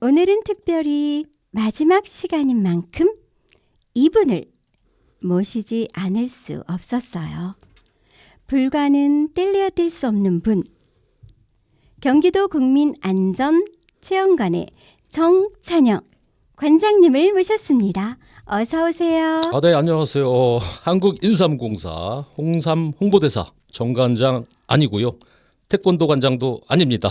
오늘은 특별히 마지막 시간인 만큼 이분을 모시지 않을 수 없었어요. 불과는 뗄래야 뗄 수 없는 분. 경기도 국민안전체험관의 정찬영 관장님을 모셨습니다. 어서 오세요. 네, 안녕하세요. 한국인삼공사 홍삼 홍보대사 정관장 아니고요. 태권도 관장도 아닙니다.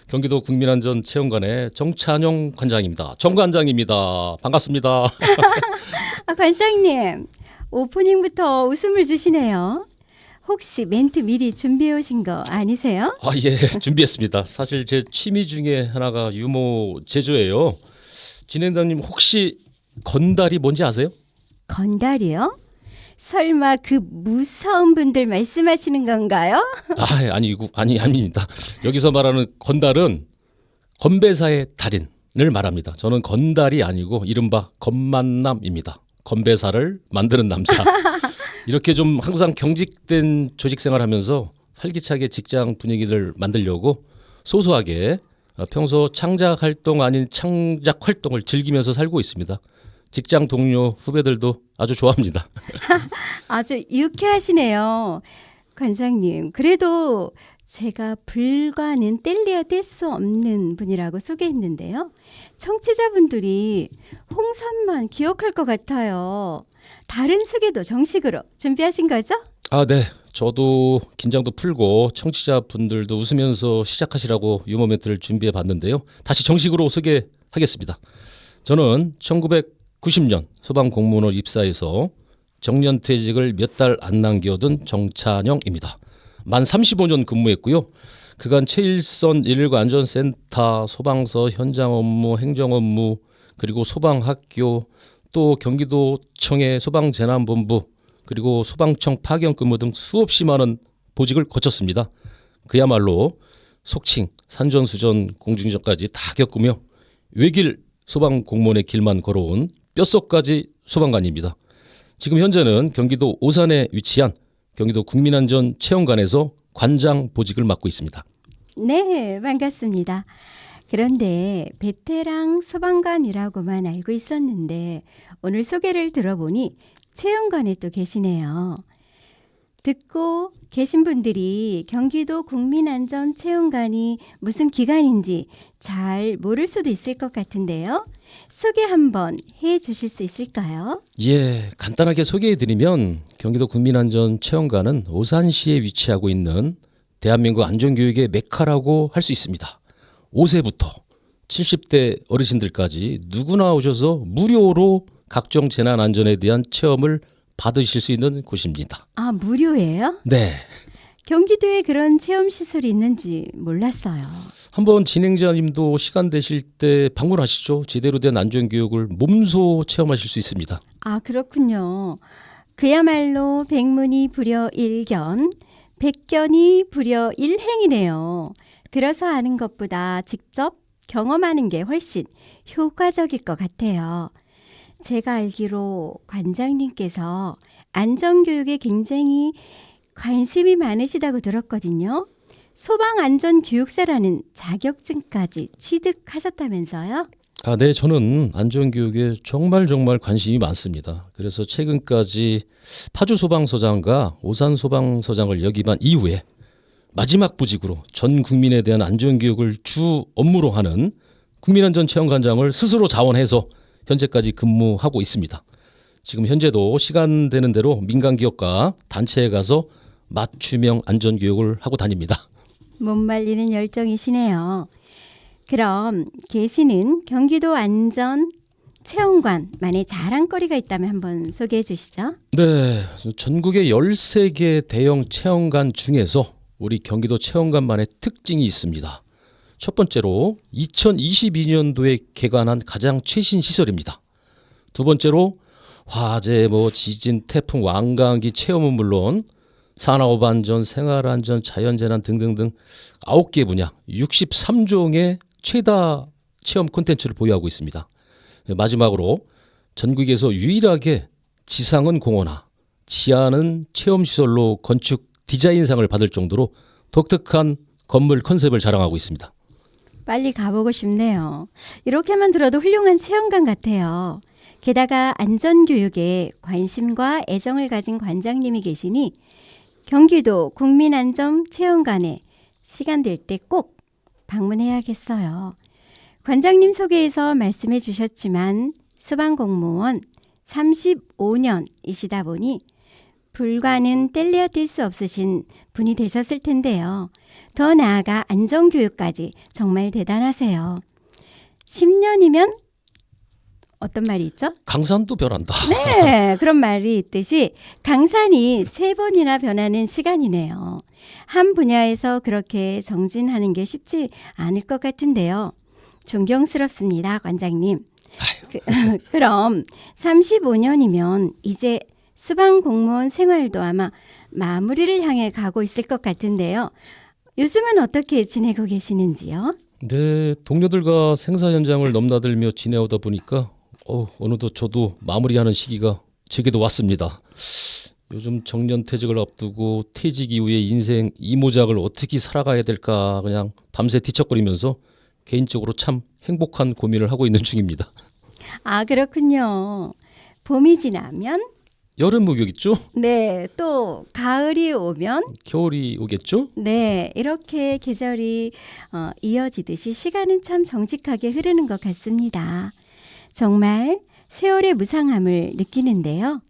경기도 국민안전체험관의 정찬용 관장입니다. 정관장입니다. 반갑습니다. 관장님, 오프닝부터 웃음을 주시네요. 혹시 멘트 미리 준비해 오신 거 아니세요? 예, 준비했습니다. 사실 제 취미 중에 하나가 유모 제조예요. 진행자님 혹시 건달이 뭔지 아세요? 건달이요? 설마 그 무서운 분들 말씀하시는 건가요? 아닙니다. 여기서 말하는 건달은 건배사의 달인을 말합니다. 저는 건달이 아니고 이른바 건만남입니다. 건배사를 만드는 남자. 이렇게 좀 항상 경직된 조직 생활하면서 활기차게 직장 분위기를 만들려고 소소하게 평소 창작 활동 아닌 창작 활동을 즐기면서 살고 있습니다. 직장 동료 후배들도 아주 좋아합니다. 아주 유쾌하시네요. 관장님, 그래도 제가 불과는 뗄래야 뗄 수 없는 분이라고 소개했는데요. 청취자분들이 홍삼만 기억할 것 같아요. 다른 소개도 정식으로 준비하신 거죠? 네. 저도 긴장도 풀고 청취자분들도 웃으면서 시작하시라고 유머 멘트를 준비해 봤는데요. 다시 정식으로 소개하겠습니다. 저는 1990년 소방공무원으로 입사해서 정년퇴직을 몇 달 안 남겨둔 정찬영입니다. 만 35년 근무했고요. 그간 최일선 119 안전센터, 소방서, 현장 업무, 행정 업무, 그리고 소방학교, 또 경기도청의 소방재난본부, 그리고 소방청 파견 근무 등 수없이 많은 보직을 거쳤습니다. 그야말로 속칭 산전수전 공중전까지 다 겪으며 외길 소방공무원의 길만 걸어온 뼛속까지 소방관입니다. 지금 현재는 경기도 오산에 위치한 경기도 국민안전체험관에서 관장 보직을 맡고 있습니다. 네, 반갑습니다. 그런데 베테랑 소방관이라고만 알고 있었는데 오늘 소개를 들어보니 체험관에 또 계시네요. 듣고 계신 분들이 경기도 국민안전체험관이 무슨 기관인지 잘 모를 수도 있을 것 같은데요. 소개 한번 해 주실 수 있을까요? 간단하게 소개해드리면 경기도 국민안전체험관은 오산시에 위치하고 있는 대한민국 안전교육의 메카라고 할 수 있습니다. 5세부터 70대 어르신들까지 누구나 오셔서 무료로 각종 재난안전에 대한 체험을 받으실 수 있는 곳입니다. 무료예요? 네. 경기도에 그런 체험시설이 있는지 몰랐어요. 한번 진행자님도 시간 되실 때 방문하시죠. 제대로 된 안전교육을 몸소 체험하실 수 있습니다. 그렇군요. 그야말로 백문이 불여 일견, 백견이 불여 일행이네요. 들어서 아는 것보다 직접 경험하는 게 훨씬 효과적일 것 같아요. 제가 알기로 관장님께서 안전교육에 굉장히 관심이 많으시다고 들었거든요. 소방안전교육사라는 자격증까지 취득하셨다면서요? 네, 저는 안전교육에 정말 관심이 많습니다. 그래서 최근까지 파주소방서장과 오산소방서장을 역임한 이후에 마지막 보직으로 전 국민에 대한 안전교육을 주 업무로 하는 국민안전체험관장을 스스로 자원해서 현재까지 근무하고 있습니다. 지금 현재도 시간 되는 대로 민간기업과 단체에 가서 맞춤형 안전교육을 하고 다닙니다. 못 말리는 열정이시네요. 그럼 계시는 경기도 안전체험관만의 자랑거리가 있다면 한번 소개해 주시죠. 네, 전국의 13개 대형 체험관 중에서 우리 경기도 체험관만의 특징이 있습니다. 첫 번째로 2022년도에 개관한 가장 최신 시설입니다. 두 번째로 화재, 지진, 태풍, 완강기 체험은 물론 산업안전, 생활안전, 자연재난 등등등 9개 분야 63종의 최다 체험 콘텐츠를 보유하고 있습니다. 마지막으로 전국에서 유일하게 지상은 공원화, 지하는 체험시설로 건축 디자인상을 받을 정도로 독특한 건물 컨셉을 자랑하고 있습니다. 빨리 가보고 싶네요. 이렇게만 들어도 훌륭한 체험관 같아요. 게다가 안전교육에 관심과 애정을 가진 관장님이 계시니 경기도 국민안전체험관에 시간 될 때 꼭 방문해야겠어요. 관장님 소개에서 말씀해 주셨지만 소방공무원 35년이시다 보니 불과는 뗄래야 뗄 수 없으신 분이 되셨을 텐데요. 더 나아가 안전교육까지 정말 대단하세요. 10년이면 어떤 말이 있죠? 강산도 변한다. 네, 그런 말이 있듯이 강산이 3번이나 변하는 시간이네요. 한 분야에서 그렇게 정진하는 게 쉽지 않을 것 같은데요. 존경스럽습니다, 관장님. 그럼 35년이면 이제 소방공무원 생활도 아마 마무리를 향해 가고 있을 것 같은데요. 요즘은 어떻게 지내고 계시는지요? 네, 동료들과 생사 현장을 넘나들며 지내오다 보니까 어느덧 저도 마무리하는 시기가 제게도 왔습니다. 요즘 정년퇴직을 앞두고 퇴직 이후에 인생 이모작을 어떻게 살아가야 될까 그냥 밤새 뒤척거리면서 개인적으로 참 행복한 고민을 하고 있는 중입니다. 아, 그렇군요. 봄이 지나면 여름 오겠죠? 네, 또 가을이 오면 겨울이 오겠죠? 네, 이렇게 계절이 이어지듯이 시간은 참 정직하게 흐르는 것 같습니다. 정말 세월의 무상함을 느끼는데요.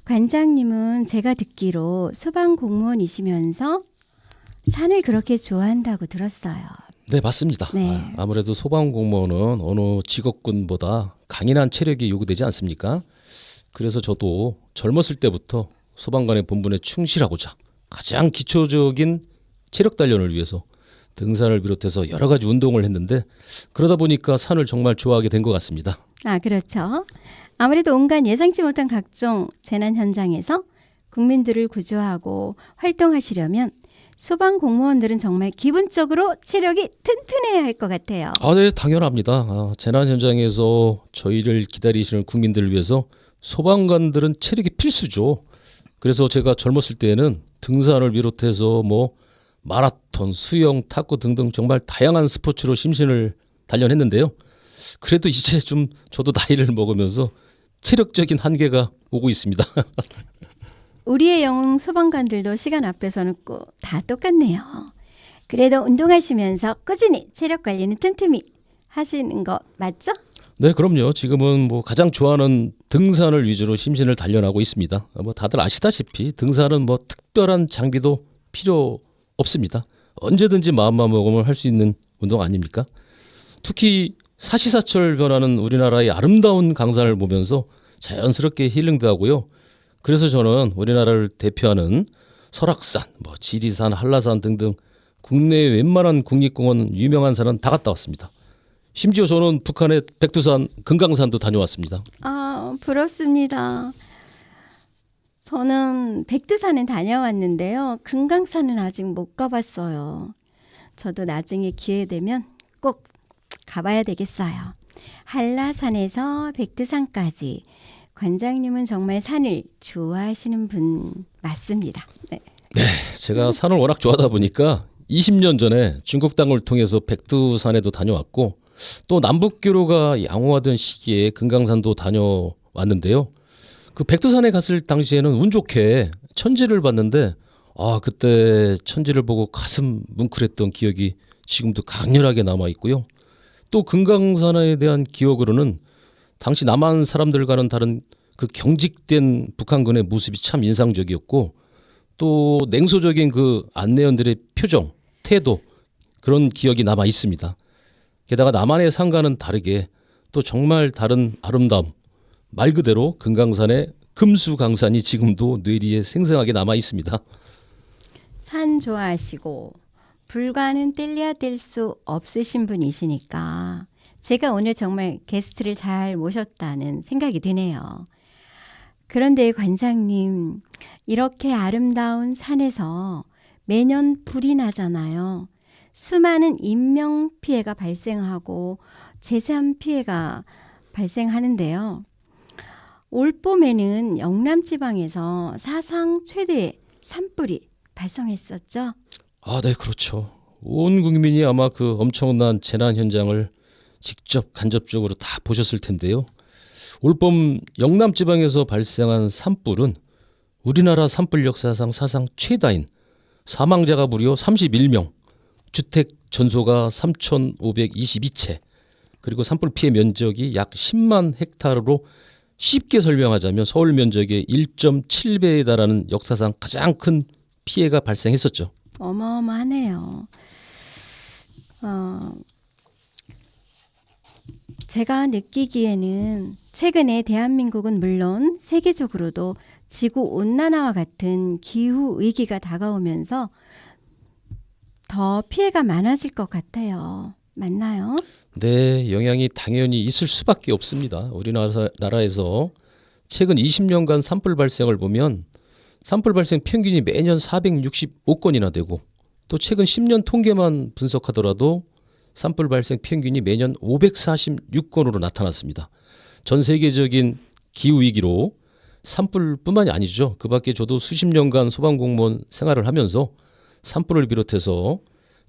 관장님은 제가 듣기로 소방공무원이시면서 산을 그렇게 좋아한다고 들었어요. 네, 맞습니다. 네. 아무래도 소방공무원은 어느 직업군보다 강인한 체력이 요구되지 않습니까? 그래서 저도 젊었을 때부터 소방관의 본분에 충실하고자 가장 기초적인 체력 단련을 위해서 등산을 비롯해서 여러 가지 운동을 했는데 그러다 보니까 산을 정말 좋아하게 된 것 같습니다. 아, 그렇죠. 아무래도 온갖 예상치 못한 각종 재난 현장에서 국민들을 구조하고 활동하시려면 소방 공무원들은 정말 기본적으로 체력이 튼튼해야 할 것 같아요. 네, 당연합니다. 재난 현장에서 저희를 기다리시는 국민들을 위해서 소방관들은 체력이 필수죠. 그래서 제가 젊었을 때에는 등산을 비롯해서 마라톤, 수영, 탁구 등등 정말 다양한 스포츠로 심신을 단련했는데요. 그래도 이제 좀 저도 나이를 먹으면서 체력적인 한계가 오고 있습니다. 우리의 영웅 소방관들도 시간 앞에서 눕고 다 똑같네요. 그래도 운동하시면서 꾸준히 체력 관리는 틈틈이 하시는 거 맞죠? 네, 그럼요. 지금은 가장 좋아하는 등산을 위주로 심신을 단련하고 있습니다. 다들 아시다시피 등산은 특별한 장비도 필요 없습니다. 언제든지 마음만 먹으면 할 수 있는 운동 아닙니까? 특히 사시사철 변하는 우리나라의 아름다운 강산을 보면서 자연스럽게 힐링도 하고요. 그래서 저는 우리나라를 대표하는 설악산, 지리산, 한라산 등등 국내의 웬만한 국립공원 유명한 산은 다 갔다 왔습니다. 심지어 저는 북한의 백두산, 금강산도 다녀왔습니다. 아, 부럽습니다. 저는 백두산은 다녀왔는데요. 금강산은 아직 못 가봤어요. 저도 나중에 기회 되면 꼭 가봐야 되겠어요. 한라산에서 백두산까지 관장님은 정말 산을 좋아하시는 분 맞습니다. 네. 제가 산을 워낙 좋아하다 보니까 20년 전에 중국 땅을 통해서 백두산에도 다녀왔고 또 남북교류가 양호하던 시기에 금강산도 다녀왔는데요. 그 백두산에 갔을 당시에는 운 좋게 천지를 봤는데 그때 천지를 보고 가슴 뭉클했던 기억이 지금도 강렬하게 남아 있고요. 또 금강산에 대한 기억으로는 당시 남한 사람들과는 다른 그 경직된 북한군의 모습이 참 인상적이었고 또 냉소적인 그 안내원들의 표정, 태도 그런 기억이 남아 있습니다. 게다가 남한의 산과는 다르게 또 정말 다른 아름다움, 말 그대로 금강산의 금수강산이 지금도 뇌리에 생생하게 남아 있습니다. 산 좋아하시고 불과는 뗄래야 뗄 수 없으신 분이시니까 제가 오늘 정말 게스트를 잘 모셨다는 생각이 드네요. 그런데 관장님, 이렇게 아름다운 산에서 매년 불이 나잖아요. 수많은 인명 피해가 발생하고 재산 피해가 발생하는데요. 올봄에는 영남 지방에서 사상 최대 산불이 발생했었죠. 네, 그렇죠. 온 국민이 아마 그 엄청난 재난 현장을 직접 간접적으로 다 보셨을 텐데요. 올봄 영남 지방에서 발생한 산불은 우리나라 산불 역사상 사상 최다인 사망자가 무려 31명, 주택 전소가 3,522채, 그리고 산불 피해 면적이 약 10만 헥타르로 쉽게 설명하자면 서울 면적의 1.7배에 달하는 역사상 가장 큰 피해가 발생했었죠. 어마어마하네요. 제가 느끼기에는 최근에 대한민국은 물론 세계적으로도 지구 온난화와 같은 기후 위기가 다가오면서 더 피해가 많아질 것 같아요. 맞나요? 네, 영향이 당연히 있을 수밖에 없습니다. 우리나라에서 최근 20년간 산불 발생을 보면 산불 발생 평균이 매년 465건이나 되고, 또 최근 10년 통계만 분석하더라도 산불 발생 평균이 매년 546건으로 나타났습니다. 전 세계적인 기후 위기로 산불뿐만이 아니죠. 그 밖에 저도 수십 년간 소방공무원 생활을 하면서 산불을 비롯해서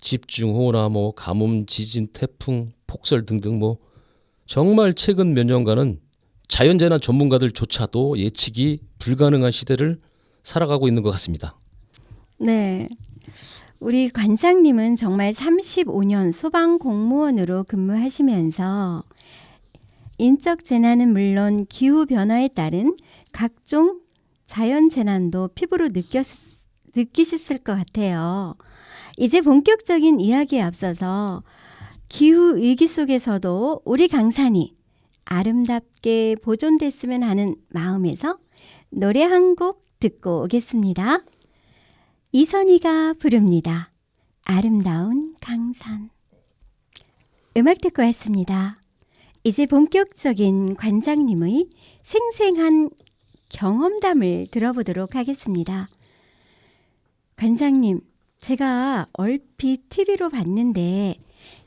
집중호우나 가뭄, 지진, 태풍, 폭설 등등 정말 최근 몇 년간은 자연재난 전문가들조차도 예측이 불가능한 시대를 살아가고 있는 것 같습니다. 네. 우리 관장님은 정말 35년 소방 공무원으로 근무하시면서 인적 재난은 물론 기후 변화에 따른 각종 자연 재난도 피부로 느끼셨을 것 같아요. 이제 본격적인 이야기에 앞서서 기후 위기 속에서도 우리 강산이 아름답게 보존됐으면 하는 마음에서 노래 한 곡 듣고 오겠습니다. 이선희가 부릅니다. 아름다운 강산. 음악 듣고 왔습니다. 이제 본격적인 관장님의 생생한 경험담을 들어보도록 하겠습니다. 관장님, 제가 얼핏 TV로 봤는데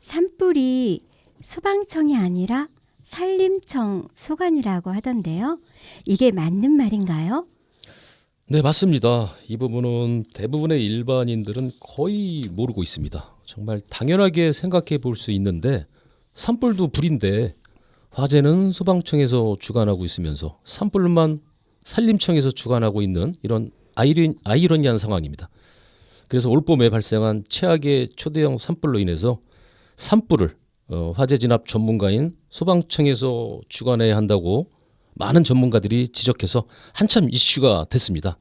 산불이 소방청이 아니라 산림청 소관이라고 하던데요. 이게 맞는 말인가요? 네, 맞습니다. 이 부분은 대부분의 일반인들은 거의 모르고 있습니다. 정말 당연하게 생각해 볼 수 있는데 산불도 불인데 화재는 소방청에서 주관하고 있으면서 산불만 산림청에서 주관하고 있는 이런 아이러니한 상황입니다. 그래서 올봄에 발생한 최악의 초대형 산불로 인해서 산불을 화재 진압 전문가인 소방청에서 주관해야 한다고 많은 전문가들이 지적해서 한참 이슈가 됐습니다.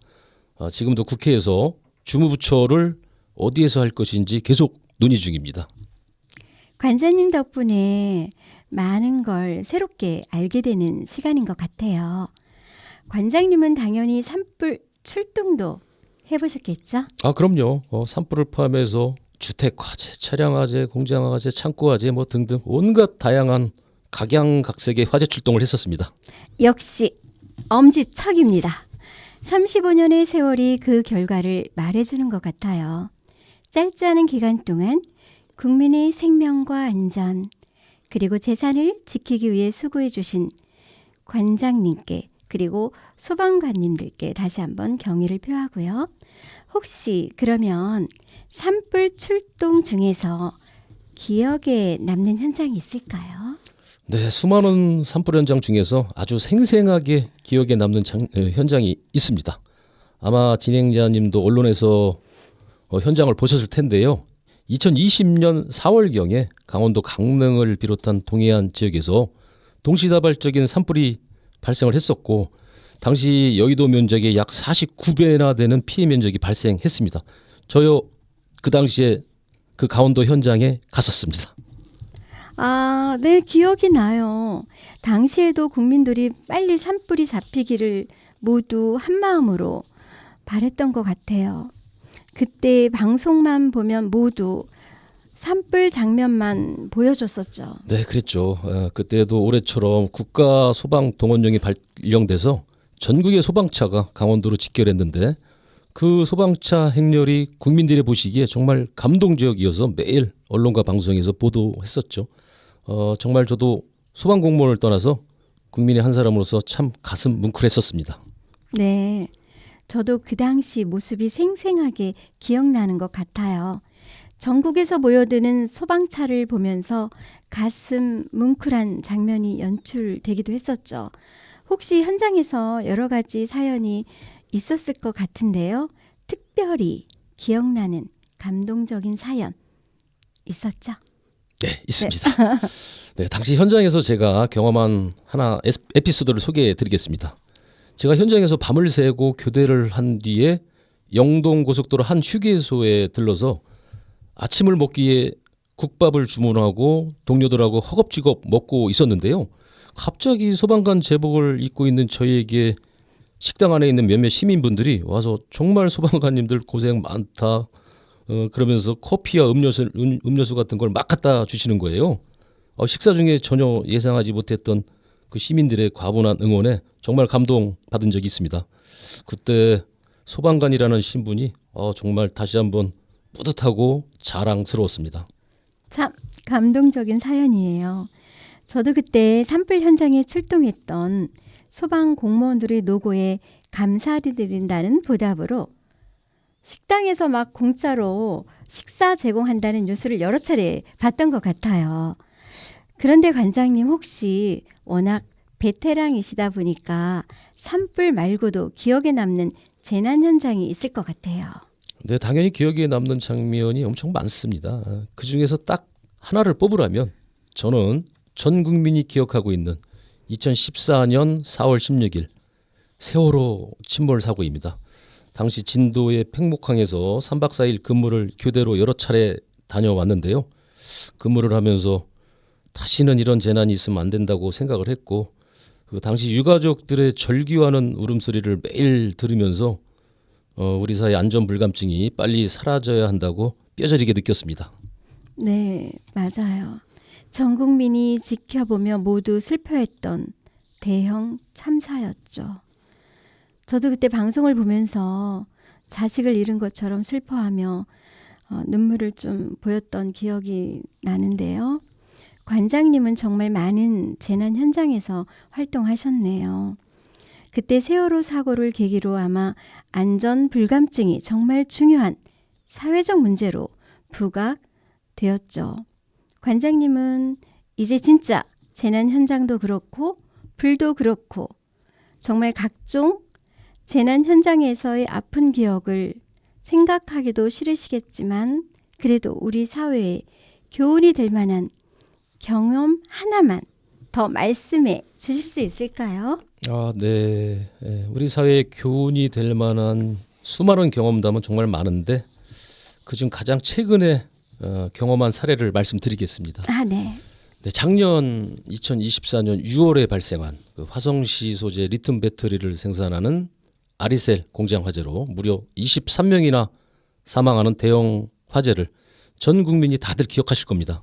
지금도 국회에서 주무부처를 어디에서 할 것인지 계속 논의 중입니다. 관장님 덕분에 많은 걸 새롭게 알게 되는 시간인 것 같아요. 관장님은 당연히 산불 출동도 해보셨겠죠? 그럼요. 산불을 포함해서 주택 화재, 차량 화재, 공장 화재, 창고 화재 등등 온갖 다양한 각양각색의 화재 출동을 했었습니다. 역시 엄지척입니다. 35년의 세월이 그 결과를 말해주는 것 같아요. 짧지 않은 기간 동안 국민의 생명과 안전 그리고 재산을 지키기 위해 수고해 주신 관장님께 그리고 소방관님들께 다시 한번 경의를 표하고요. 혹시 그러면 산불 출동 중에서 기억에 남는 현장이 있을까요? 네, 수많은 산불 현장 중에서 아주 생생하게 기억에 남는 현장이 있습니다. 아마 진행자님도 언론에서 현장을 보셨을 텐데요. 2020년 4월경에 강원도 강릉을 비롯한 동해안 지역에서 동시다발적인 산불이 발생을 했었고 당시 여의도 면적의 약 49배나 되는 피해 면적이 발생했습니다. 저요 그 당시에 그 강원도 현장에 갔었습니다. 네, 기억이 나요. 당시에도 국민들이 빨리 산불이 잡히기를 모두 한마음으로 바랬던 것 같아요. 그때 방송만 보면 모두 산불 장면만 보여줬었죠. 네, 그랬죠. 그때도 올해처럼 국가 소방 동원령이 발령돼서 전국의 소방차가 강원도로 직결했는데 그 소방차 행렬이 국민들이 보시기에 정말 감동적이어서 매일 언론과 방송에서 보도했었죠. 정말 저도 소방 공무원을 떠나서 국민의 한 사람으로서 참 가슴 뭉클했었습니다. 네, 저도 그 당시 모습이 생생하게 기억나는 것 같아요. 전국에서 모여드는 소방차를 보면서 가슴 뭉클한 장면이 연출되기도 했었죠. 혹시 현장에서 여러 가지 사연이 있었을 것 같은데요. 특별히 기억나는 감동적인 사연 있었죠? 네, 있습니다. 네, 당시 현장에서 제가 경험한 하나 에피소드를 소개해 드리겠습니다. 제가 현장에서 밤을 새고 교대를 한 뒤에 영동 고속도로 한 휴게소에 들러서 아침을 먹기에 국밥을 주문하고 동료들하고 허겁지겁 먹고 있었는데요. 갑자기 소방관 제복을 입고 있는 저희에게 식당 안에 있는 몇몇 시민분들이 와서 정말 소방관님들 고생 많다 그러면서 커피와 음료수 같은 걸 막 갖다 주시는 거예요. 식사 중에 전혀 예상하지 못했던 그 시민들의 과분한 응원에 정말 감동받은 적이 있습니다. 그때 소방관이라는 신분이 정말 다시 한번 뿌듯하고 자랑스러웠습니다. 참 감동적인 사연이에요. 저도 그때 산불 현장에 출동했던 소방 공무원들의 노고에 감사드린다는 보답으로 식당에서 막 공짜로 식사 제공한다는 뉴스를 여러 차례 봤던 것 같아요. 그런데 관장님 혹시 워낙 베테랑이시다 보니까 산불 말고도 기억에 남는 재난 현장이 있을 것 같아요. 네, 당연히 기억에 남는 장면이 엄청 많습니다. 그 중에서 딱 하나를 뽑으라면 저는 전 국민이 기억하고 있는 2014년 4월 16일 세월호 침몰 사고입니다. 당시 진도의 팽목항에서 3박 4일 근무를 교대로 여러 차례 다녀왔는데요. 근무를 하면서 다시는 이런 재난이 있으면 안 된다고 생각을 했고 그 당시 유가족들의 절규하는 울음소리를 매일 들으면서 우리 사회 안전 불감증이 빨리 사라져야 한다고 뼈저리게 느꼈습니다. 네, 맞아요. 전 국민이 지켜보며 모두 슬퍼했던 대형 참사였죠. 저도 그때 방송을 보면서 자식을 잃은 것처럼 슬퍼하며 눈물을 좀 보였던 기억이 나는데요. 관장님은 정말 많은 재난 현장에서 활동하셨네요. 그때 세월호 사고를 계기로 아마 안전 불감증이 정말 중요한 사회적 문제로 부각되었죠. 관장님은 이제 진짜 재난 현장도 그렇고 불도 그렇고 정말 각종 재난 현장에서의 아픈 기억을 생각하기도 싫으시겠지만 그래도 우리 사회에 교훈이 될 만한 경험 하나만 더 말씀해 주실 수 있을까요? 네. 우리 사회에 교훈이 될 만한 수많은 경험담은 정말 많은데 그중 가장 최근에 경험한 사례를 말씀드리겠습니다. 네. 네, 작년 2024년 6월에 발생한 그 화성시 소재 리튬 배터리를 생산하는 아리셀 공장 화재로 무려 23명이나 사망하는 대형 화재를 전 국민이 다들 기억하실 겁니다.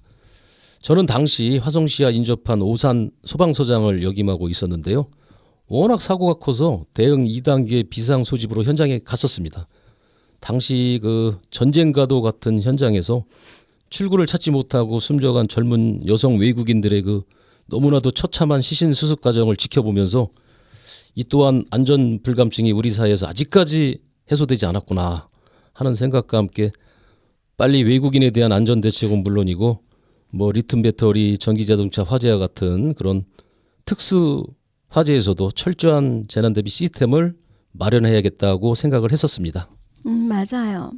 저는 당시 화성시와 인접한 오산 소방서장을 역임하고 있었는데요. 워낙 사고가 커서 대응 2단계 비상 소집으로 현장에 갔었습니다. 당시 그 전쟁과도 같은 현장에서 출구를 찾지 못하고 숨져간 젊은 여성 외국인들의 그 너무나도 처참한 시신 수습 과정을 지켜보면서 이 또한 안전 불감증이 우리 사회에서 아직까지 해소되지 않았구나 하는 생각과 함께 빨리 외국인에 대한 안전 대책은 물론이고 리튬 배터리, 전기 자동차 화재와 같은 그런 특수 화재에서도 철저한 재난 대비 시스템을 마련해야겠다고 생각을 했었습니다. 맞아요.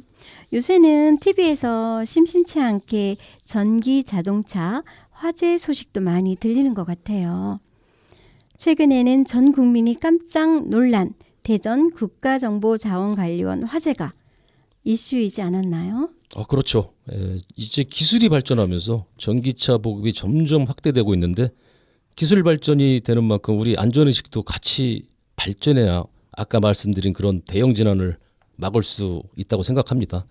요새는 TV에서 심심치 않게 전기 자동차 화재 소식도 많이 들리는 것 같아요. 최근에는 전 국민이 깜짝 놀란 대전 국가정보자원관리원 화재가 이슈이지 않았나요? 그렇죠. 이제 기술이 발전하면서 전기차 보급이 점점 확대되고 있는데 기술 발전이 되는 만큼 우리 안전의식도 같이 발전해야 아까 말씀드린 그런 대형 재난을 막을 수 있다고 생각합니다.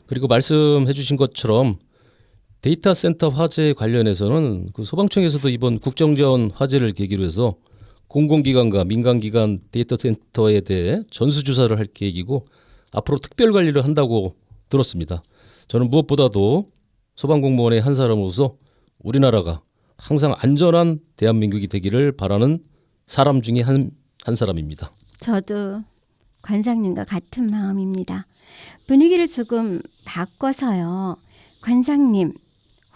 그리고 말씀해 주신 것처럼 데이터 센터 화재 관련해서는 그 소방청에서도 이번 국정자원 화재를 계기로 해서 공공기관과 민간기관 데이터 센터에 대해 전수조사를 할 계획이고 앞으로 특별관리를 한다고 들었습니다. 저는 무엇보다도 소방공무원의 한 사람으로서 우리나라가 항상 안전한 대한민국이 되기를 바라는 사람 중에 한 사람입니다. 저도 관장님과 같은 마음입니다. 분위기를 조금 바꿔서요. 관장님,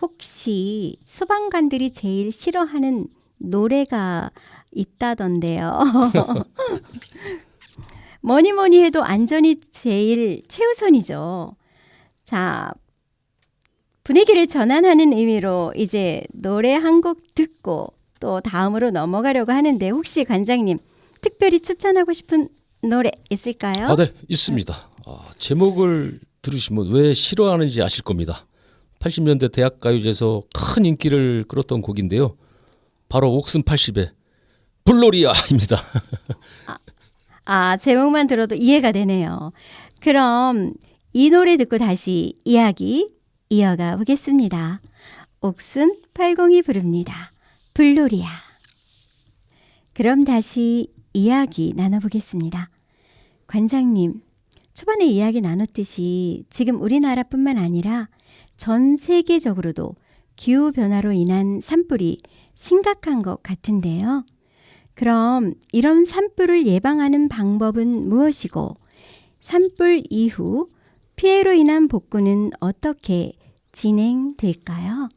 혹시 소방관들이 제일 싫어하는 노래가 있다던데요. 뭐니 뭐니 해도 안전이 제일 최우선이죠. 자, 분위기를 전환하는 의미로 이제 노래 한 곡 듣고 또 다음으로 넘어가려고 하는데 혹시 관장님 특별히 추천하고 싶은 노래 있을까요? 네, 있습니다. 제목을 들으시면 왜 싫어하는지 아실 겁니다. 80년대 대학가요제에서 큰 인기를 끌었던 곡인데요. 바로 옥슨 80의 블로리아입니다. 제목만 들어도 이해가 되네요. 그럼 이 노래 듣고 다시 이야기 이어가 보겠습니다. 옥슨 80이 부릅니다. 블로리아. 그럼 다시 이야기 나눠보겠습니다. 관장님, 초반에 이야기 나눴듯이 지금 우리나라뿐만 아니라 전 세계적으로도 기후변화로 인한 산불이 심각한 것 같은데요. 그럼 이런 산불을 예방하는 방법은 무엇이고 산불 이후 피해로 인한 복구는 어떻게 진행될까요?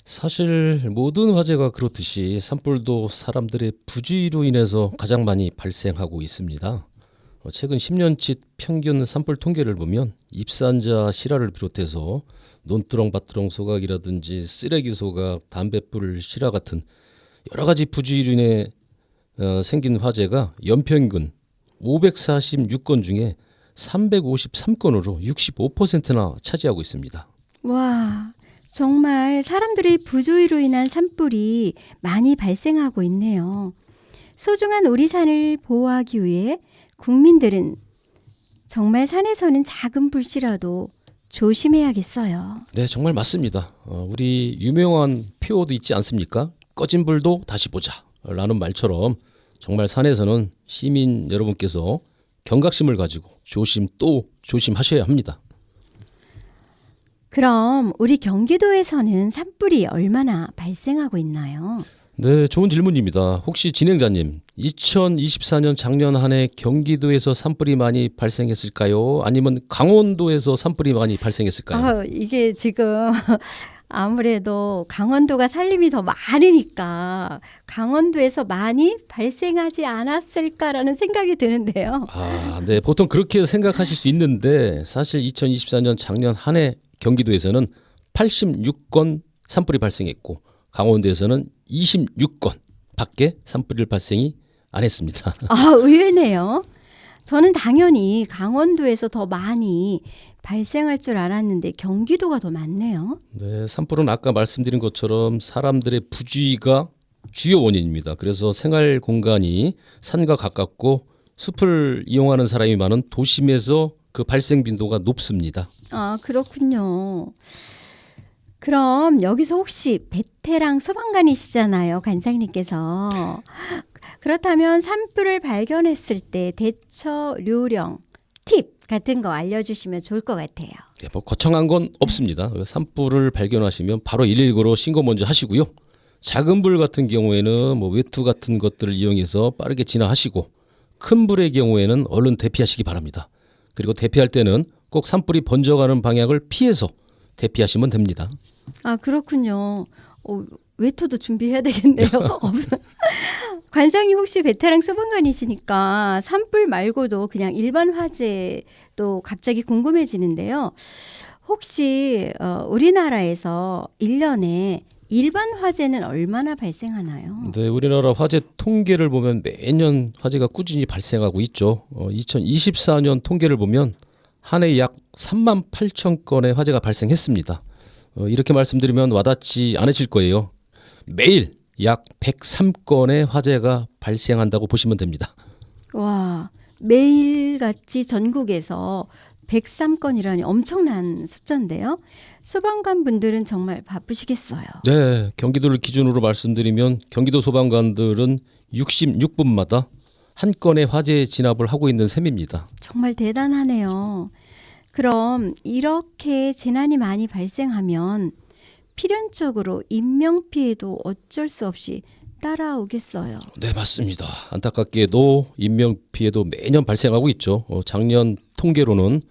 사실 모든 화재가 그렇듯이 산불도 사람들의 부주의로 인해서 가장 많이 발생하고 있습니다. 최근 10년치 평균 산불 통계를 보면 입산자 실화를 비롯해서 논두렁, 밭두렁 소각이라든지 쓰레기 소각, 담뱃불 실화 같은 여러 가지 부주의로 인해 생긴 화재가 연평균 546건 중에 353건으로 65%나 차지하고 있습니다. 와, 정말 사람들의 부주의로 인한 산불이 많이 발생하고 있네요. 소중한 우리 산을 보호하기 위해 국민들은 정말 산에서는 작은 불씨라도 조심해야겠어요. 네, 정말 맞습니다. 우리 유명한 표어도 있지 않습니까? 꺼진 불도 다시 보자 라는 말처럼 정말 산에서는 시민 여러분께서 경각심을 가지고 조심 또 조심하셔야 합니다. 그럼 우리 경기도에서는 산불이 얼마나 발생하고 있나요? 네, 좋은 질문입니다. 혹시 진행자님, 2024년 작년 한 해 경기도에서 산불이 많이 발생했을까요? 아니면 강원도에서 산불이 많이 발생했을까요? 이게 지금 아무래도 강원도가 산림이 더 많으니까 강원도에서 많이 발생하지 않았을까라는 생각이 드는데요. 네, 보통 그렇게 생각하실 수 있는데 사실 2024년 작년 한 해 경기도에서는 86건 산불이 발생했고 강원도에서는 26건 밖에 산불이 발생이 안 했습니다. 의외네요. 저는 당연히 강원도에서 더 많이 발생할 줄 알았는데 경기도가 더 많네요. 네, 산불은 아까 말씀드린 것처럼 사람들의 부주의가 주요 원인입니다. 그래서 생활 공간이 산과 가깝고 숲을 이용하는 사람이 많은 도심에서 그 발생 빈도가 높습니다. 그렇군요. 그럼 여기서 혹시 베테랑 소방관이시잖아요, 관장님께서. 그렇다면 산불을 발견했을 때 대처 요령, 팁 같은 거 알려주시면 좋을 것 같아요. 네, 뭐 거창한 건 없습니다. 산불을 발견하시면 바로 119로 신고 먼저 하시고요. 작은 불 같은 경우에는 뭐 외투 같은 것들을 이용해서 빠르게 진화하시고 큰 불의 경우에는 얼른 대피하시기 바랍니다. 그리고 대피할 때는 꼭 산불이 번져가는 방향을 피해서 대피하시면 됩니다. 그렇군요. 외투도 준비해야 되겠네요. 관장님 혹시 베테랑 소방관이시니까 산불 말고도 그냥 일반 화재도 갑자기 궁금해지는데요. 혹시 우리나라에서 1년에 일반 화재는 얼마나 발생하나요? 네, 우리나라 화재 통계를 보면 매년 화재가 꾸준히 발생하고 있죠. 2024년 통계를 보면 한 해 약 3만 8천 건의 화재가 발생했습니다. 이렇게 말씀드리면 와닿지 않으실 거예요. 매일 약 103건의 화재가 발생한다고 보시면 됩니다. 와, 매일같이 전국에서 103건이라니 엄청난 숫자인데요. 소방관 분들은 정말 바쁘시겠어요. 네, 경기도를 기준으로 말씀드리면 경기도 소방관들은 66분마다 한 건의 화재 진압을 하고 있는 셈입니다. 정말 대단하네요. 그럼 이렇게 재난이 많이 발생하면 필연적으로 인명피해도 어쩔 수 없이 따라오겠어요. 네, 맞습니다. 안타깝게도 인명피해도 매년 발생하고 있죠. 작년 통계로는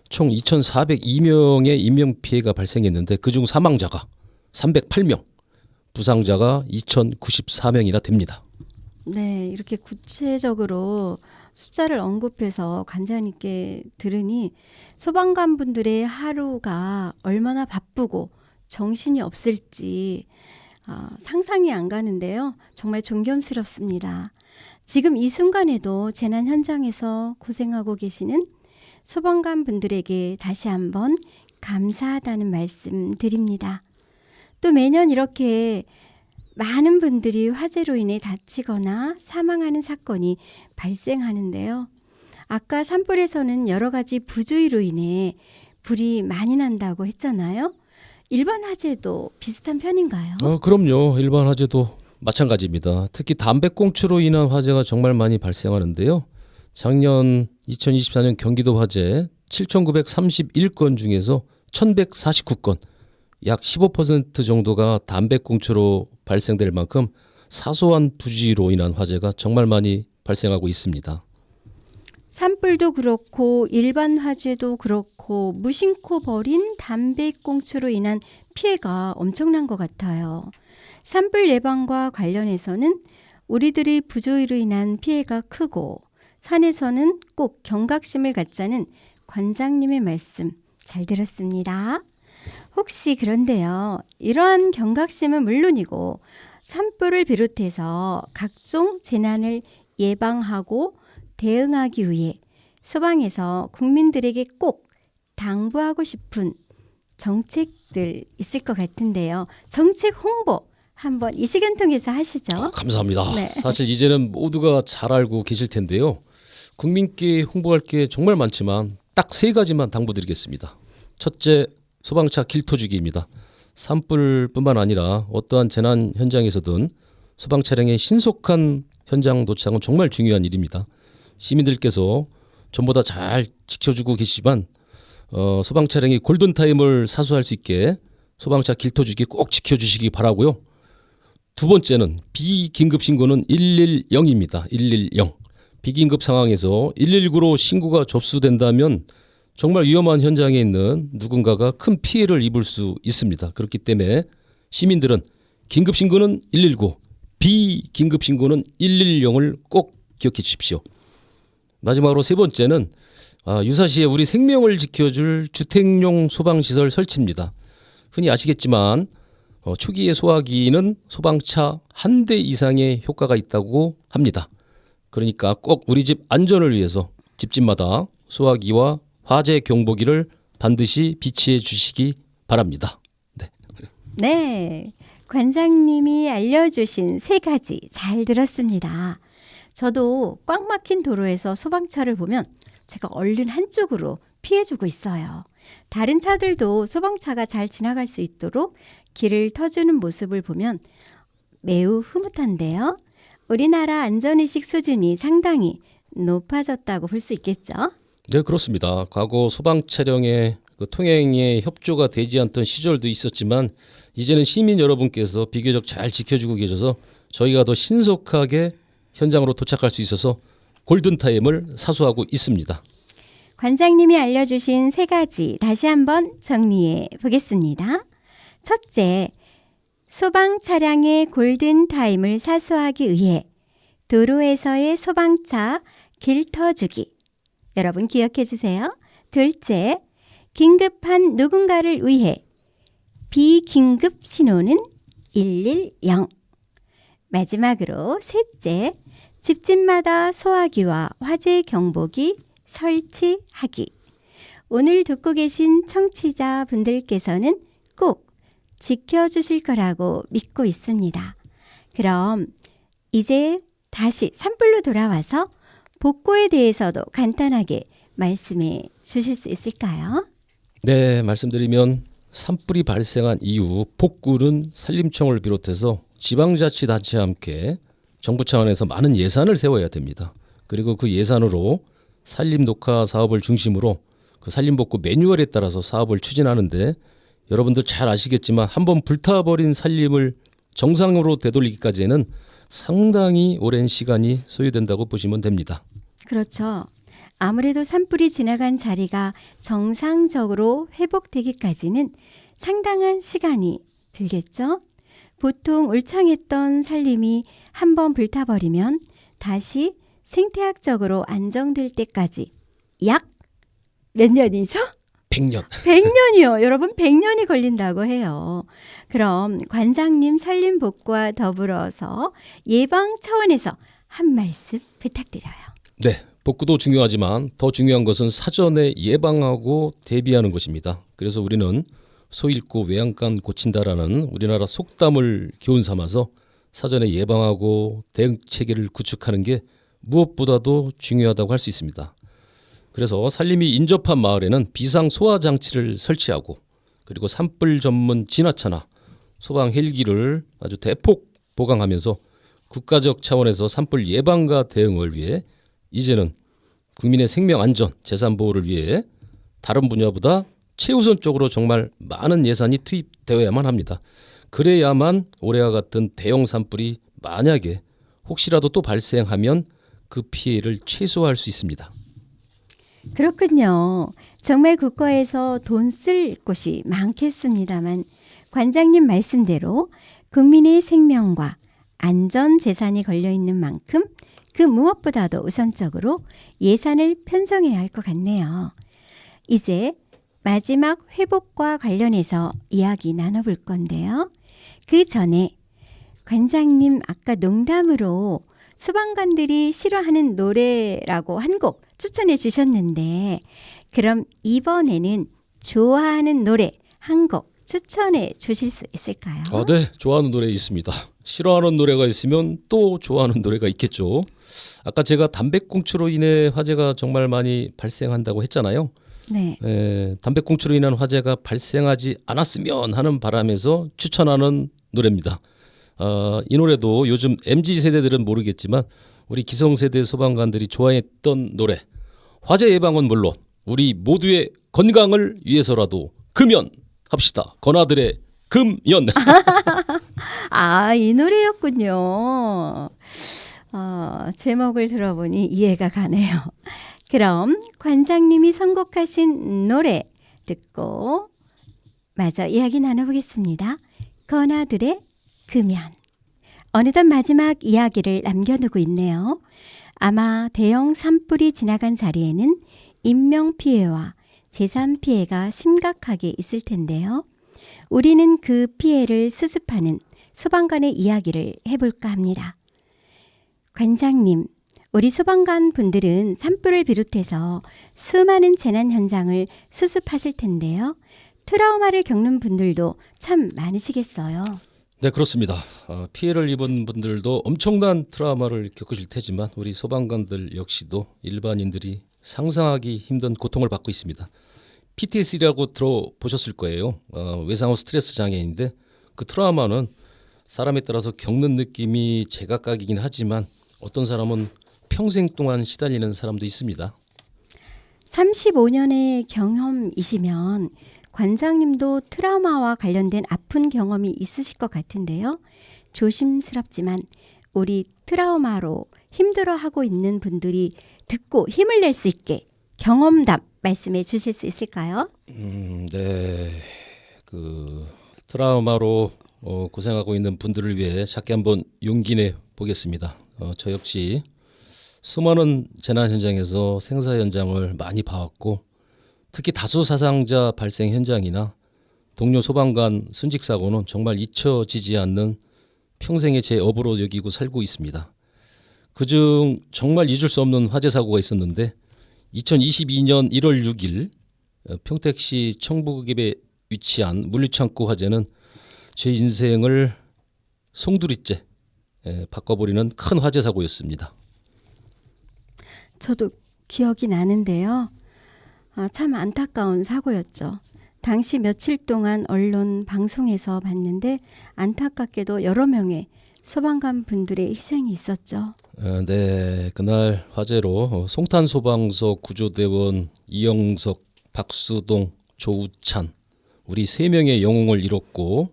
총 2,402명의 인명피해가 발생했는데 그중 사망자가 308명, 부상자가 2,094명이나 됩니다. 네, 이렇게 구체적으로 숫자를 언급해서 관장님께 들으니 소방관분들의 하루가 얼마나 바쁘고 정신이 없을지 상상이 안 가는데요. 정말 존경스럽습니다. 지금 이 순간에도 재난 현장에서 고생하고 계시는 소방관분들에게 다시 한번 감사하다는 말씀 드립니다. 또 매년 이렇게 많은 분들이 화재로 인해 다치거나 사망하는 사건이 발생하는데요. 아까 산불에서는 여러 가지 부주의로 인해 불이 많이 난다고 했잖아요. 일반 화재도 비슷한 편인가요? 그럼요. 일반 화재도 마찬가지입니다. 특히 담배꽁초로 인한 화재가 정말 많이 발생하는데요. 작년 2024년 경기도 화재 7,931건 중에서 1,149건, 약 15% 정도가 담배꽁초로 발생될 만큼 사소한 부지로 인한 화재가 정말 많이 발생하고 있습니다. 산불도 그렇고 일반 화재도 그렇고 무심코 버린 담배꽁초로 인한 피해가 엄청난 것 같아요. 산불 예방과 관련해서는 우리들의 부조의로 인한 피해가 크고 산에서는 꼭 경각심을 갖자는 관장님의 말씀 잘 들었습니다. 혹시 그런데요, 이러한 경각심은 물론이고 산불을 비롯해서 각종 재난을 예방하고 대응하기 위해 소방에서 국민들에게 꼭 당부하고 싶은 정책들 있을 것 같은데요. 정책 홍보 한번 이 시간 통해서 하시죠. 감사합니다. 네. 사실 이제는 모두가 잘 알고 계실 텐데요. 국민께 홍보할 게 정말 많지만 딱 3가지만 당부드리겠습니다. 첫째, 소방차 길터주기입니다. 산불뿐만 아니라 어떠한 재난 현장에서든 소방 차량의 신속한 현장 도착은 정말 중요한 일입니다. 시민들께서 전보다 잘 지켜주고 계시지만 소방 차량이 골든타임을 사수할 수 있게 소방차 길터주기 꼭 지켜주시기 바라고요. 두 번째는 비긴급 신고는 110입니다. 110. 비긴급 상황에서 119로 신고가 접수된다면 정말 위험한 현장에 있는 누군가가 큰 피해를 입을 수 있습니다. 그렇기 때문에 시민들은 긴급 신고는 119, 비긴급 신고는 110을 꼭 기억해 주십시오. 마지막으로 3번째는 유사시에 우리 생명을 지켜줄 주택용 소방시설 설치입니다. 흔히 아시겠지만 초기의 소화기는 소방차 1대 이상의 효과가 있다고 합니다. 그러니까 꼭 우리 집 안전을 위해서 집집마다 소화기와 화재 경보기를 반드시 비치해 주시기 바랍니다. 네, 관장님이 알려주신 3가지 잘 들었습니다. 저도 꽉 막힌 도로에서 소방차를 보면 제가 얼른 한쪽으로 피해주고 있어요. 다른 차들도 소방차가 잘 지나갈 수 있도록 길을 터주는 모습을 보면 매우 흐뭇한데요. 우리나라 안전의식 수준이 상당히 높아졌다고 볼 수 있겠죠? 네, 그렇습니다. 과거 소방 차량의 통행에 협조가 되지 않던 시절도 있었지만 이제는 시민 여러분께서 비교적 잘 지켜주고 계셔서 저희가 더 신속하게 현장으로 도착할 수 있어서 골든타임을 사수하고 있습니다. 관장님이 알려주신 3가지 다시 한번 정리해 보겠습니다. 첫째, 소방 차량의 골든타임을 사수하기 위해 도로에서의 소방차 길터주기. 여러분 기억해 주세요. 둘째, 긴급한 누군가를 위해 비긴급 신호는 110. 마지막으로 셋째, 집집마다 소화기와 화재 경보기 설치하기. 오늘 듣고 계신 청취자 분들께서는 꼭 지켜주실 거라고 믿고 있습니다. 그럼 이제 다시 산불로 돌아와서 복구에 대해서도 간단하게 말씀해 주실 수 있을까요? 네, 말씀드리면 산불이 발생한 이후 복구는 산림청을 비롯해서 지방자치단체와 함께 정부 차원에서 많은 예산을 세워야 됩니다. 그리고 그 예산으로 산림 녹화 사업을 중심으로 그 산림복구 매뉴얼에 따라서 사업을 추진하는데 여러분들 잘 아시겠지만 한번 불타버린 산림을 정상으로 되돌리기까지는 상당히 오랜 시간이 소요된다고 보시면 됩니다. 그렇죠. 아무래도 산불이 지나간 자리가 정상적으로 회복되기까지는 상당한 시간이 들겠죠. 보통 울창했던 산림이 한번 불타버리면 다시 생태학적으로 안정될 때까지 약 몇 년이죠? 100년. 100년이요. 여러분 100년이 걸린다고 해요. 그럼 관장님 산림복구와 더불어서 예방 차원에서 한 말씀 부탁드려요. 네, 복구도 중요하지만 더 중요한 것은 사전에 예방하고 대비하는 것입니다. 그래서 우리는 소 잃고 외양간 고친다라는 우리나라 속담을 교훈 삼아서 사전에 예방하고 대응 체계를 구축하는 게 무엇보다도 중요하다고 할 수 있습니다. 그래서 산림이 인접한 마을에는 비상 소화 장치를 설치하고 그리고 산불 전문 진화차나 소방 헬기를 아주 대폭 보강하면서 국가적 차원에서 산불 예방과 대응을 위해 이제는 국민의 생명 안전, 재산 보호를 위해 다른 분야보다 최우선적으로 정말 많은 예산이 투입되어야만 합니다. 그래야만 올해와 같은 대형 산불이 만약에 혹시라도 또 발생하면 그 피해를 최소화할 수 있습니다. 그렇군요. 정말 국가에서 돈 쓸 곳이 많겠습니다만 관장님 말씀대로 국민의 생명과 안전 재산이 걸려 있는 만큼 그 무엇보다도 우선적으로 예산을 편성해야 할 것 같네요. 이제 마지막 회복과 관련해서 이야기 나눠볼 건데요. 그 전에 관장님 아까 농담으로 소방관들이 싫어하는 노래라고 한 곡 추천해 주셨는데 그럼 이번에는 좋아하는 노래 한 곡 추천해 주실 수 있을까요? 네, 좋아하는 노래 있습니다. 싫어하는 노래가 있으면 또 좋아하는 노래가 있겠죠. 아까 제가 담배꽁초로 인해 화재가 정말 많이 발생한다고 했잖아요. 네. 담배꽁초로 인한 화재가 발생하지 않았으면 하는 바람에서 추천하는 노래입니다. 이 노래도 요즘 MZ세대들은 모르겠지만 우리 기성세대 소방관들이 좋아했던 노래. 화재 예방은 물론 우리 모두의 건강을 위해서라도 금연합시다. 건아들의 금연. 이 노래였군요. 제목을 들어보니 이해가 가네요. 그럼 관장님이 선곡하신 노래 듣고 마저 이야기 나눠보겠습니다. 건아들의 금연. 어느덧 마지막 이야기를 남겨두고 있네요. 아마 대형 산불이 지나간 자리에는 인명피해와 재산 피해가 심각하게 있을 텐데요. 우리는 그 피해를 수습하는 소방관의 이야기를 해볼까 합니다. 관장님, 우리 소방관 분들은 산불을 비롯해서 수많은 재난 현장을 수습하실 텐데요. 트라우마를 겪는 분들도 참 많으시겠어요. 네, 그렇습니다. 피해를 입은 분들도 엄청난 트라우마를 겪으실 테지만 우리 소방관들 역시도 일반인들이 상상하기 힘든 고통을 받고 있습니다. PTSD라고 들어보셨을 거예요. 외상후 스트레스 장애인데 그 트라우마는 사람에 따라서 겪는 느낌이 제각각이긴 하지만 어떤 사람은 평생 동안 시달리는 사람도 있습니다. 35년의 경험이시면 관장님도 트라우마와 관련된 아픈 경험이 있으실 것 같은데요. 조심스럽지만 우리 트라우마로 힘들어하고 있는 분들이 듣고 힘을 낼 수 있게 경험담 말씀해 주실 수 있을까요? 네. 트라우마로 고생하고 있는 분들을 위해 작게 한번 용기 내 보겠습니다. 저 역시 수많은 재난 현장에서 생사 현장을 많이 봐왔고 특히 다수 사상자 발생 현장이나 동료 소방관 순직 사고는 정말 잊혀지지 않는 평생의 제 업으로 여기고 살고 있습니다. 그중 정말 잊을 수 없는 화재 사고가 있었는데 2022년 1월 6일 평택시 청부읍에 위치한 물류창고 화재는 제 인생을 송두리째 바꿔버리는 큰 화재 사고였습니다. 저도 기억이 나는데요. 참 안타까운 사고였죠. 당시 며칠 동안 언론 방송에서 봤는데 안타깝게도 여러 명의 소방관 분들의 희생이 있었죠. 네, 그날 화재로 송탄소방서 구조대원 이영석, 박수동, 조우찬 우리 3명의 영웅을 잃었고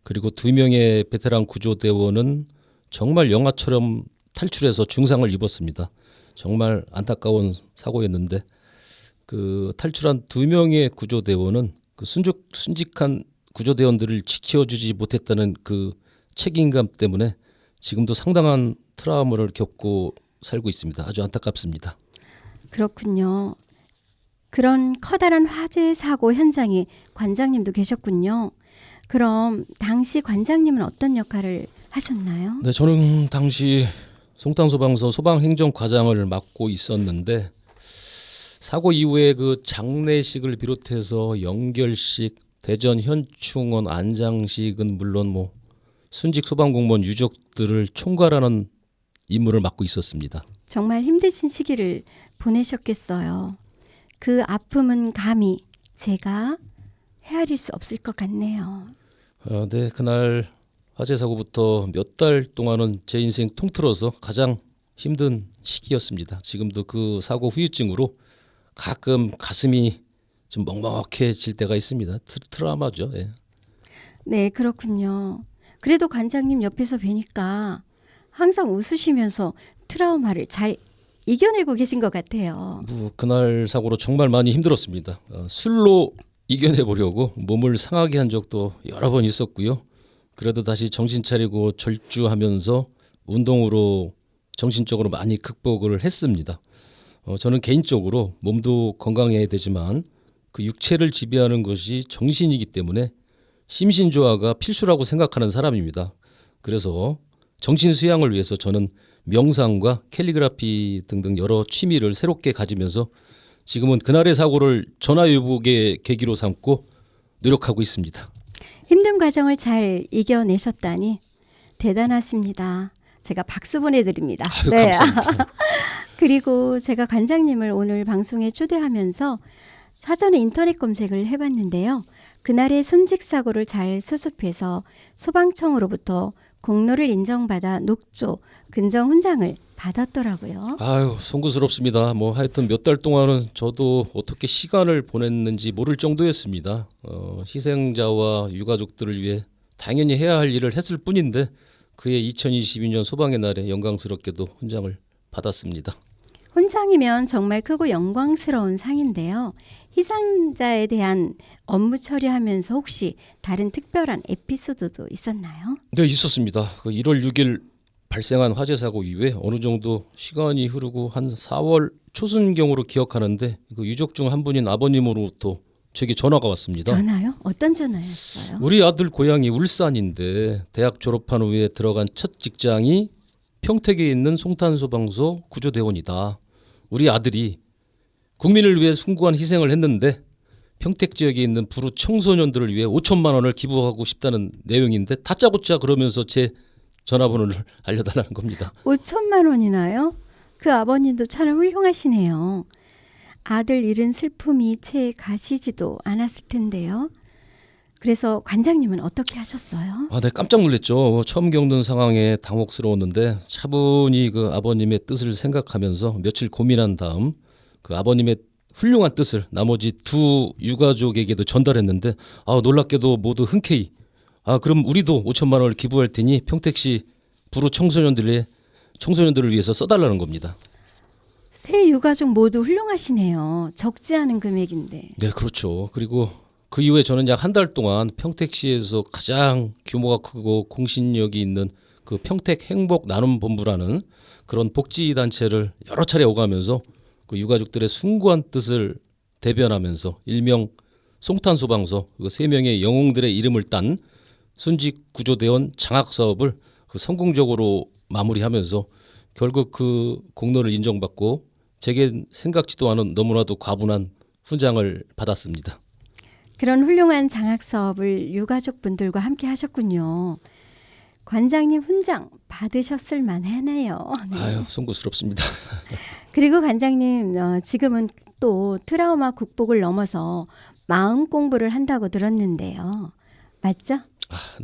그리고 2명의 베테랑 구조대원은 정말 영화처럼 탈출해서 중상을 입었습니다. 정말 안타까운 사고였는데 그 탈출한 2명의 구조대원은 그 순직한 구조대원들을 지켜주지 못했다는 그 책임감 때문에 지금도 상당한 트라우마를 겪고 살고 있습니다. 아주 안타깝습니다. 그렇군요. 그런 커다란 화재 사고 현장에 관장님도 계셨군요. 그럼 당시 관장님은 어떤 역할을 하셨나요? 네, 저는 당시 송탄소방서 소방행정과장을 맡고 있었는데 사고 이후에 그 장례식을 비롯해서 영결식, 대전 현충원 안장식은 물론 뭐 순직 소방공무원 유족들을 총괄하는 임무를 맡고 있었습니다. 정말 힘드신 시기를 보내셨겠어요. 그 아픔은 감히 제가 헤아릴 수 없을 것 같네요. 네, 그날 화재 사고부터 몇 달 동안은 제 인생 통틀어서 가장 힘든 시기였습니다. 지금도 그 사고 후유증으로 가끔 가슴이 좀 먹먹해질 때가 있습니다. 트라우마죠. 예. 네, 그렇군요. 그래도 관장님 옆에서 뵈니까 항상 웃으시면서 트라우마를 잘 이겨내고 계신 것 같아요. 뭐 그날 사고로 정말 많이 힘들었습니다. 술로 이겨내 보려고 몸을 상하게 한 적도 여러 번 있었고요. 그래도 다시 정신 차리고 절주하면서 운동으로 정신적으로 많이 극복을 했습니다. 저는 개인적으로 몸도 건강해야 되지만 그 육체를 지배하는 것이 정신이기 때문에 심신조화가 필수라고 생각하는 사람입니다. 그래서 정신 수양을 위해서 저는 명상과 캘리그라피 등등 여러 취미를 새롭게 가지면서 지금은 그날의 사고를 전화위복의 계기로 삼고 노력하고 있습니다. 힘든 과정을 잘 이겨내셨다니 대단하십니다. 제가 박수 보내드립니다. 아유, 감사합니다. 그리고 제가 관장님을 오늘 방송에 초대하면서 사전에 인터넷 검색을 해봤는데요. 그날의 순직 사고를 잘 수습해서 소방청으로부터 공로를 인정받아 녹조 근정 훈장을 받았더라고요. 아유, 송구스럽습니다. 뭐 하여튼 몇 달 동안은 저도 어떻게 시간을 보냈는지 모를 정도였습니다. 희생자와 유가족들을 위해 당연히 해야 할 일을 했을 뿐인데 그해 2022년 소방의 날에 영광스럽게도 훈장을 받았습니다. 훈장이면 정말 크고 영광스러운 상인데요. 희생자에 대한 업무 처리하면서 혹시 다른 특별한 에피소드도 있었나요? 네, 있었습니다. 그 1월 6일 발생한 화재 사고 이후에 어느 정도 시간이 흐르고 한 4월 초순경으로 기억하는데 그 유족 중 한 분인 아버님으로부터 제게 전화가 왔습니다. 전화요? 어떤 전화였어요? 우리 아들 고향이 울산인데 대학 졸업한 후에 들어간 첫 직장이 평택에 있는 송탄소방서 구조대원이다. 우리 아들이 국민을 위해 숭고한 희생을 했는데 평택 지역에 있는 불우 청소년들을 위해 5천만 원을 기부하고 싶다는 내용인데 다짜고짜 그러면서 제 전화번호를 알려달라는 겁니다. 5천만 원이나요? 그 아버님도 참 훌륭하시네요. 아들 잃은 슬픔이 채 가시지도 않았을 텐데요. 그래서 관장님은 어떻게 하셨어요? 네, 깜짝 놀랐죠. 처음 겪는 상황에 당혹스러웠는데 차분히 그 아버님의 뜻을 생각하면서 며칠 고민한 다음 그 아버님의 훌륭한 뜻을 나머지 두 유가족에게도 전달했는데 놀랍게도 모두 흔쾌히 그럼 우리도 5천만 원을 기부할 테니 평택시 불우 청소년들을 위해서 써달라는 겁니다. 세 유가족 모두 훌륭하시네요. 적지 않은 금액인데. 네, 그렇죠. 그리고 그 이후에 저는 약 한 달 동안 평택시에서 가장 규모가 크고 공신력이 있는 그 평택 행복 나눔 본부라는 그런 복지 단체를 여러 차례 오가면서 그 유가족들의 숭고한 뜻을 대변하면서 일명 송탄소방서 그 3명의 영웅들의 이름을 딴 순직 구조대원 장학 사업을 그 성공적으로 마무리하면서 결국 그 공로를 인정받고 제겐 생각지도 않은 너무나도 과분한 훈장을 받았습니다. 그런 훌륭한 장학 사업을 유가족분들과 함께 하셨군요. 관장님 훈장 받으셨을 만하네요. 네. 아유, 송구스럽습니다. 그리고 관장님 지금은 또 트라우마 극복을 넘어서 마음 공부를 한다고 들었는데요. 맞죠?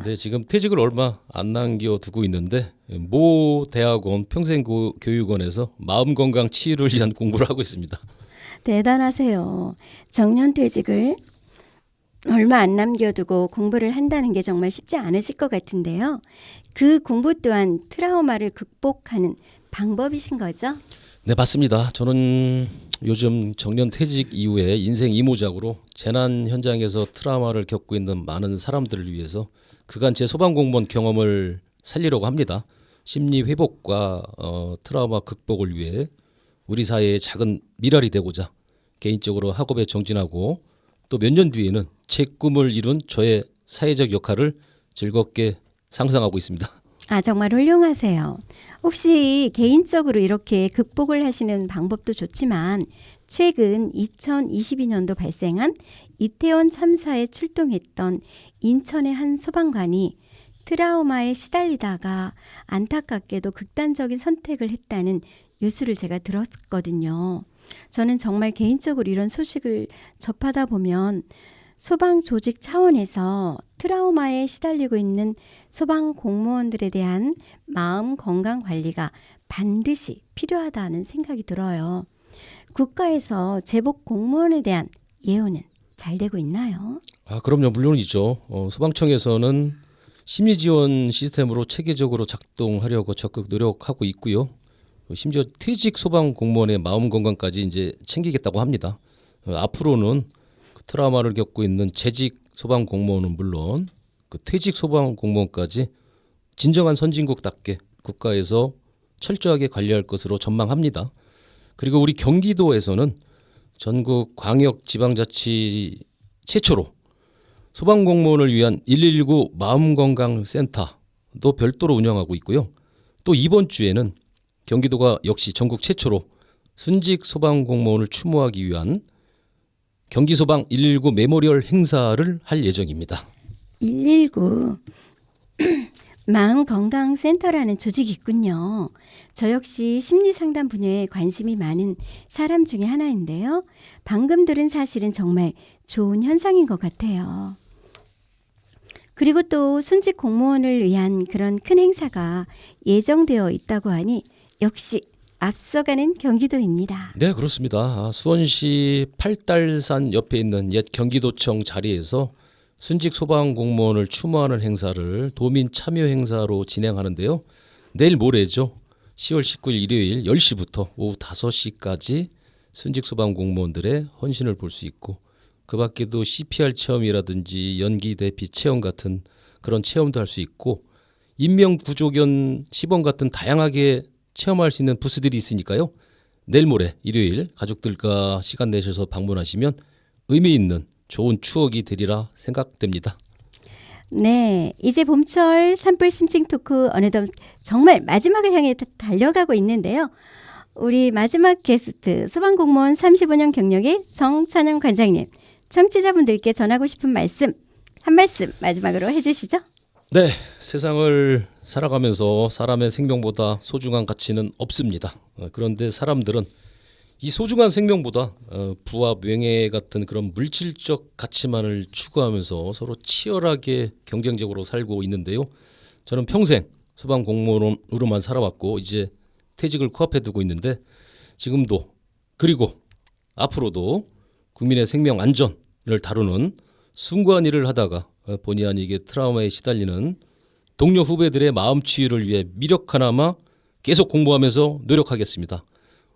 네, 지금 퇴직을 얼마 안 남겨두고 있는데 모 대학원 평생교육원에서 마음건강 치유를 위한 공부를 하고 있습니다. 대단하세요. 정년퇴직을 얼마 안 남겨두고 공부를 한다는 게 정말 쉽지 않으실 것 같은데요. 그 공부 또한 트라우마를 극복하는 방법이신 거죠? 네, 맞습니다. 저는 요즘 정년 퇴직 이후에 인생 이모작으로 재난 현장에서 트라우마를 겪고 있는 많은 사람들을 위해서 그간 제 소방공무원 경험을 살리려고 합니다. 심리 회복과 트라우마 극복을 위해 우리 사회의 작은 미랄이 되고자 개인적으로 학업에 정진하고 또 몇 년 뒤에는 제 꿈을 이룬 저의 사회적 역할을 즐겁게 상상하고 있습니다. 아, 정말 훌륭하세요. 혹시 개인적으로 이렇게 극복을 하시는 방법도 좋지만 최근 2022년도 발생한 이태원 참사에 출동했던 인천의 한 소방관이 트라우마에 시달리다가 안타깝게도 극단적인 선택을 했다는 뉴스를 제가 들었거든요. 저는 정말 개인적으로 이런 소식을 접하다 보면 소방 조직 차원에서 트라우마에 시달리고 있는 소방 공무원들에 대한 마음 건강 관리가 반드시 필요하다는 생각이 들어요. 국가에서 제복 공무원에 대한 예우는 잘 되고 있나요? 아, 그럼요. 물론이죠. 소방청에서는 심리 지원 시스템으로 체계적으로 작동하려고 적극 노력하고 있고요. 심지어 퇴직 소방 공무원의 마음 건강까지 이제 챙기겠다고 합니다. 앞으로는 그 트라우마를 겪고 있는 재직 소방 공무원은 물론 그 퇴직 소방 공무원까지 진정한 선진국답게 국가에서 철저하게 관리할 것으로 전망합니다. 그리고 우리 경기도에서는 전국 광역 지방자치 최초로 소방 공무원을 위한 119 마음건강센터도 별도로 운영하고 있고요. 또 이번 주에는 경기도가 역시 전국 최초로 순직 소방 공무원을 추모하기 위한 경기소방 119 메모리얼 행사를 할 예정입니다. 119 마음건강센터라는 조직이 있군요. 저 역시 심리상담 분야에 관심이 많은 사람 중에 하나인데요. 방금 들은 사실은 정말 좋은 현상인 것 같아요. 그리고 또 순직 공무원을 위한 그런 큰 행사가 예정되어 있다고 하니 역시 앞서가는 경기도입니다. 네, 그렇습니다. 수원시 팔달산 옆에 있는 옛 경기도청 자리에서 순직 소방 공무원을 추모하는 행사를 도민 참여 행사로 진행하는데요. 내일 모레죠. 10월 19일 일요일 10시부터 오후 5시까지 순직 소방 공무원들의 헌신을 볼 수 있고 그 밖에도 CPR 체험이라든지 연기 대피 체험 같은 그런 체험도 할 수 있고 인명구조견 시범 같은 다양하게 체험할 수 있는 부스들이 있으니까요. 내일 모레 일요일 가족들과 시간 내셔서 방문하시면 의미 있는 좋은 추억이 되리라 생각됩니다. 네, 이제 봄철 산불 심층 토크 어느덧 정말 마지막을 향해 달려가고 있는데요. 우리 마지막 게스트 소방공무원 35년 경력의 정찬영 관장님, 청취자분들께 전하고 싶은 말씀 한 말씀 마지막으로 해주시죠. 네, 세상을 살아가면서 사람의 생명보다 소중한 가치는 없습니다. 그런데 사람들은 이 소중한 생명보다 부와 명예 같은 그런 물질적 가치만을 추구하면서 서로 치열하게 경쟁적으로 살고 있는데요. 저는 평생 소방 공무원으로만 살아왔고 이제 퇴직을 코앞에 두고 있는데 지금도 그리고 앞으로도 국민의 생명 안전을 다루는 숭고한 일을 하다가 본의 아니게 트라우마에 시달리는 동료 후배들의 마음 치유를 위해 미력 하나마 계속 공부하면서 노력하겠습니다.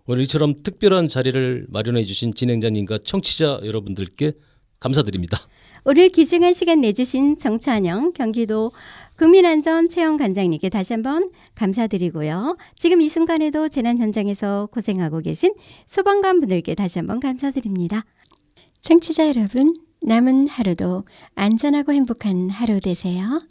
오늘 이처럼 특별한 자리를 마련해 주신 진행자님과 청취자 여러분들께 감사드립니다. 오늘 귀중한 시간 내주신 정찬영 경기도 국민안전체험관장님께 다시 한번 감사드리고요. 지금 이 순간에도 재난 현장에서 고생하고 계신 소방관 분들께 다시 한번 감사드립니다. 청취자 여러분, 남은 하루도 안전하고 행복한 하루 되세요.